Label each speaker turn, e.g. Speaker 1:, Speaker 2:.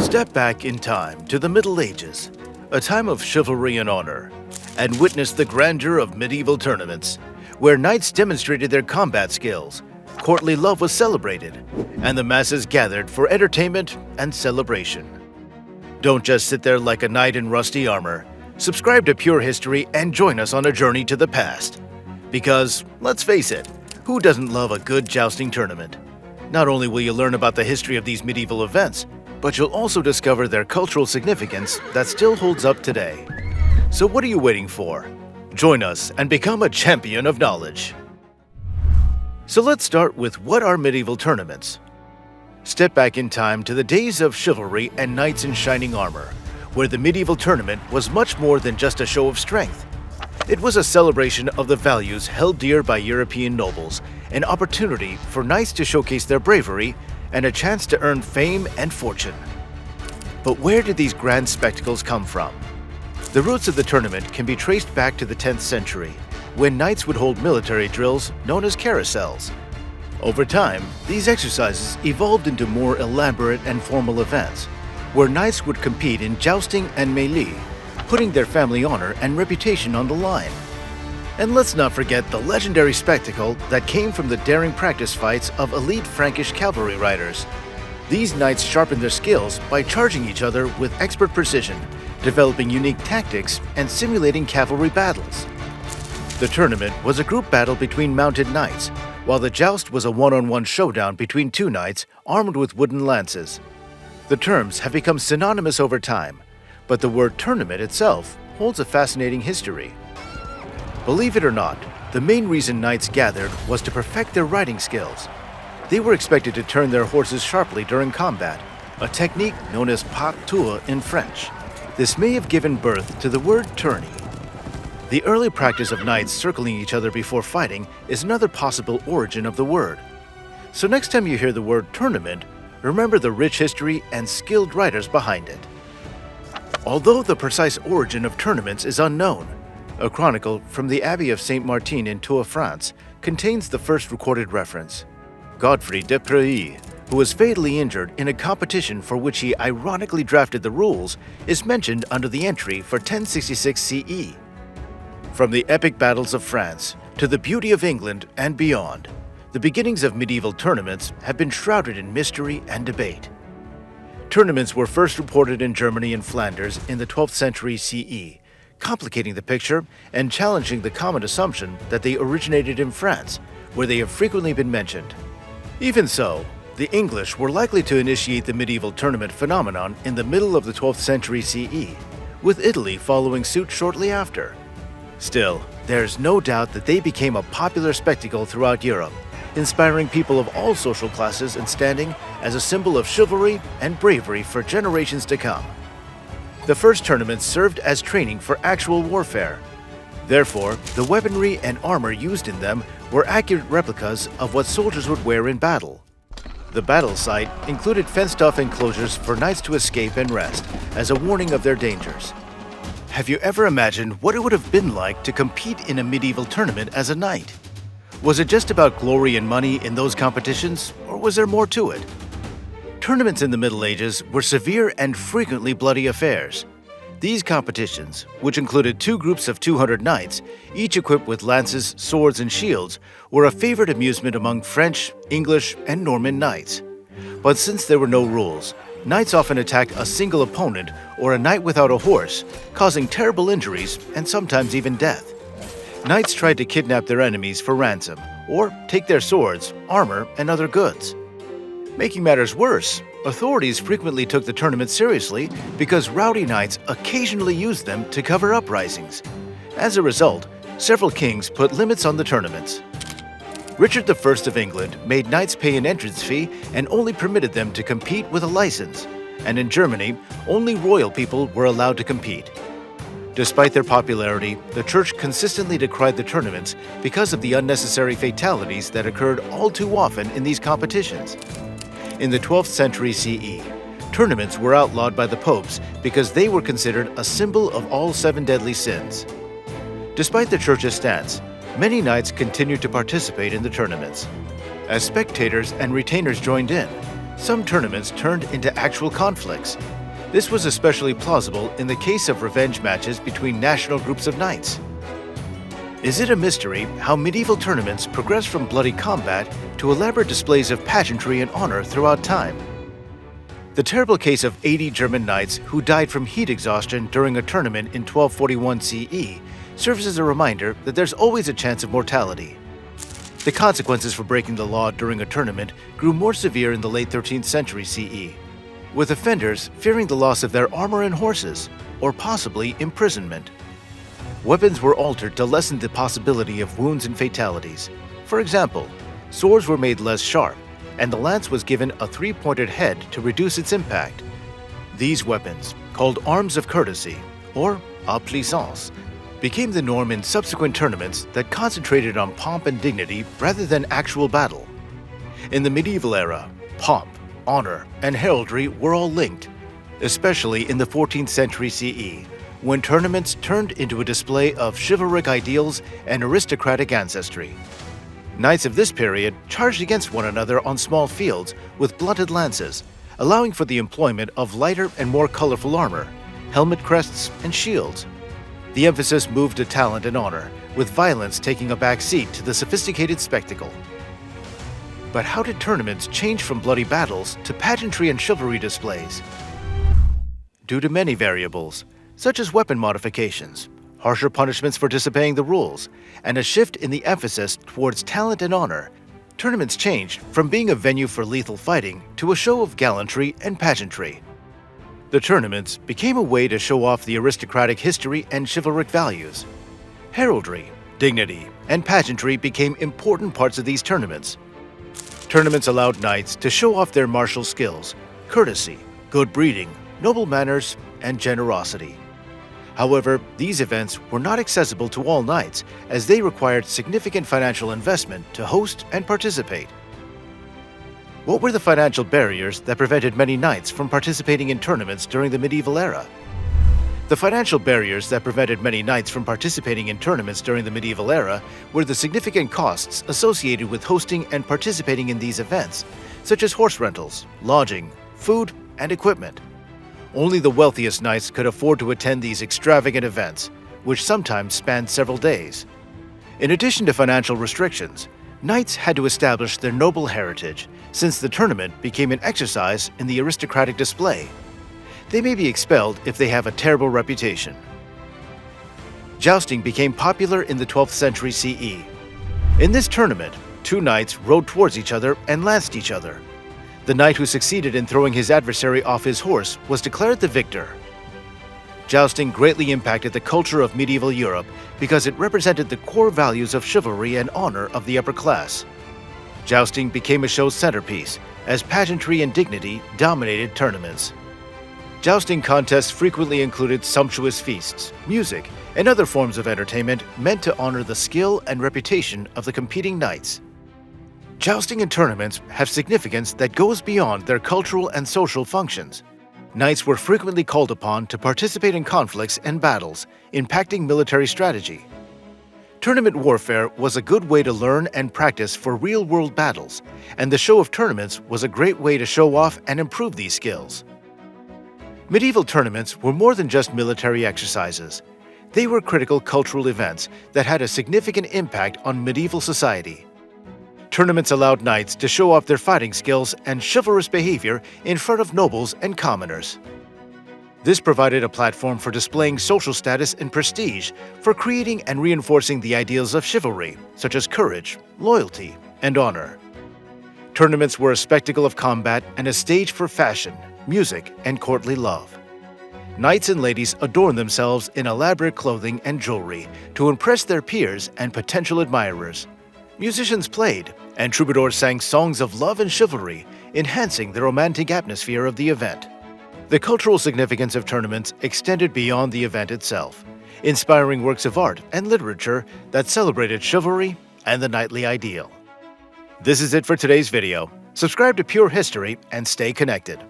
Speaker 1: Step back in time to the Middle Ages, a time of chivalry and honor, and witness the grandeur of medieval tournaments, where knights demonstrated their combat skills, courtly love was celebrated, and the masses gathered for entertainment and celebration. Don't just sit there like a knight in rusty armor. Subscribe to Pure History and join us on a journey to the past. Because, let's face it, who doesn't love a good jousting tournament? Not only will you learn about the history of these medieval events, but you'll also discover their cultural significance that still holds up today. So what are you waiting for? Join us and become a champion of knowledge. So let's start with what are medieval tournaments. Step back in time to the days of chivalry and knights in shining armor, where the medieval tournament was much more than just a show of strength. It was a celebration of the values held dear by European nobles, an opportunity for knights to showcase their bravery, and a chance to earn fame and fortune. But where did these grand spectacles come from? The roots of the tournament can be traced back to the 10th century, when knights would hold military drills known as carousels. Over time, these exercises evolved into more elaborate and formal events, where knights would compete in jousting and melee, putting their family honor and reputation on the line. And let's not forget the legendary spectacle that came from the daring practice fights of elite Frankish cavalry riders. These knights sharpened their skills by charging each other with expert precision, developing unique tactics and simulating cavalry battles. The tournament was a group battle between mounted knights, while the joust was a one-on-one showdown between two knights armed with wooden lances. The terms have become synonymous over time, but the word tournament itself holds a fascinating history. Believe it or not, the main reason knights gathered was to perfect their riding skills. They were expected to turn their horses sharply during combat, a technique known as pas tour in French. This may have given birth to the word tourney. The early practice of knights circling each other before fighting is another possible origin of the word. So next time you hear the word tournament, remember the rich history and skilled riders behind it. Although the precise origin of tournaments is unknown, a chronicle from the Abbey of Saint Martin in Tours, France, contains the first recorded reference. Godfrey de Preuilly, who was fatally injured in a competition for which he ironically drafted the rules, is mentioned under the entry for 1066 CE. From the epic battles of France to the beauty of England and beyond, the beginnings of medieval tournaments have been shrouded in mystery and debate. Tournaments were first reported in Germany and Flanders in the 12th century CE, complicating the picture and challenging the common assumption that they originated in France, where they have frequently been mentioned. Even so, the English were likely to initiate the medieval tournament phenomenon in the middle of the 12th century CE, with Italy following suit shortly after. Still, there's no doubt that they became a popular spectacle throughout Europe, inspiring people of all social classes and standing as a symbol of chivalry and bravery for generations to come. The first tournaments served as training for actual warfare. Therefore, the weaponry and armor used in them were accurate replicas of what soldiers would wear in battle. The battle site included fenced-off enclosures for knights to escape and rest, as a warning of their dangers. Have you ever imagined what it would have been like to compete in a medieval tournament as a knight? Was it just about glory and money in those competitions, or was there more to it? Tournaments in the Middle Ages were severe and frequently bloody affairs. These competitions, which included two groups of 200 knights, each equipped with lances, swords, and shields, were a favorite amusement among French, English, and Norman knights. But since there were no rules, knights often attacked a single opponent or a knight without a horse, causing terrible injuries and sometimes even death. Knights tried to kidnap their enemies for ransom, or take their swords, armor, and other goods. Making matters worse, authorities frequently took the tournament seriously because rowdy knights occasionally used them to cover uprisings. As a result, several kings put limits on the tournaments. Richard I of England made knights pay an entrance fee and only permitted them to compete with a license, and in Germany, only royal people were allowed to compete. Despite their popularity, the church consistently decried the tournaments because of the unnecessary fatalities that occurred all too often in these competitions. In the 12th century CE, tournaments were outlawed by the popes because they were considered a symbol of all 7 deadly sins. Despite the church's stance, many knights continued to participate in the tournaments. As spectators and retainers joined in, some tournaments turned into actual conflicts. This was especially plausible in the case of revenge matches between national groups of knights. Is it a mystery how medieval tournaments progressed from bloody combat to elaborate displays of pageantry and honor throughout time? The terrible case of 80 German knights who died from heat exhaustion during a tournament in 1241 CE serves as a reminder that there's always a chance of mortality. The consequences for breaking the law during a tournament grew more severe in the late 13th century CE, with offenders fearing the loss of their armor and horses, or possibly imprisonment. Weapons were altered to lessen the possibility of wounds and fatalities. For example, swords were made less sharp, and the lance was given a three-pointed head to reduce its impact. These weapons, called arms of courtesy, or applications, became the norm in subsequent tournaments that concentrated on pomp and dignity rather than actual battle. In the medieval era, pomp, honor, and heraldry were all linked, especially in the 14th century CE, when tournaments turned into a display of chivalric ideals and aristocratic ancestry. Knights of this period charged against one another on small fields with blunted lances, allowing for the employment of lighter and more colorful armor, helmet crests, and shields. The emphasis moved to talent and honor, with violence taking a back seat to the sophisticated spectacle. But how did tournaments change from bloody battles to pageantry and chivalry displays? Due to many variables, such as weapon modifications, harsher punishments for disobeying the rules, and a shift in the emphasis towards talent and honor, tournaments changed from being a venue for lethal fighting to a show of gallantry and pageantry. The tournaments became a way to show off the aristocratic history and chivalric values. Heraldry, dignity, and pageantry became important parts of these tournaments. Tournaments allowed knights to show off their martial skills, courtesy, good breeding, noble manners, and generosity. However, these events were not accessible to all knights, as they required significant financial investment to host and participate. What were the financial barriers that prevented many knights from participating in tournaments during the medieval era? The financial barriers that prevented many knights from participating in tournaments during the medieval era were the significant costs associated with hosting and participating in these events, such as horse rentals, lodging, food, and equipment. Only the wealthiest knights could afford to attend these extravagant events, which sometimes spanned several days. In addition to financial restrictions, knights had to establish their noble heritage, since the tournament became an exercise in the aristocratic display. They may be expelled if they have a terrible reputation. Jousting became popular in the 12th century CE. In this tournament, two knights rode towards each other and lanced each other. The knight who succeeded in throwing his adversary off his horse was declared the victor. Jousting greatly impacted the culture of medieval Europe because it represented the core values of chivalry and honor of the upper class. Jousting became a show's centerpiece, as pageantry and dignity dominated tournaments. Jousting contests frequently included sumptuous feasts, music, and other forms of entertainment meant to honor the skill and reputation of the competing knights. Jousting and tournaments have significance that goes beyond their cultural and social functions. Knights were frequently called upon to participate in conflicts and battles, impacting military strategy. Tournament warfare was a good way to learn and practice for real-world battles, and the show of tournaments was a great way to show off and improve these skills. Medieval tournaments were more than just military exercises. They were critical cultural events that had a significant impact on medieval society. Tournaments allowed knights to show off their fighting skills and chivalrous behavior in front of nobles and commoners. This provided a platform for displaying social status and prestige, for creating and reinforcing the ideals of chivalry, such as courage, loyalty, and honor. Tournaments were a spectacle of combat and a stage for fashion, music, and courtly love. Knights and ladies adorned themselves in elaborate clothing and jewelry to impress their peers and potential admirers. Musicians played, and troubadours sang songs of love and chivalry, enhancing the romantic atmosphere of the event. The cultural significance of tournaments extended beyond the event itself, inspiring works of art and literature that celebrated chivalry and the knightly ideal. This is it for today's video. Subscribe to Pure History and stay connected.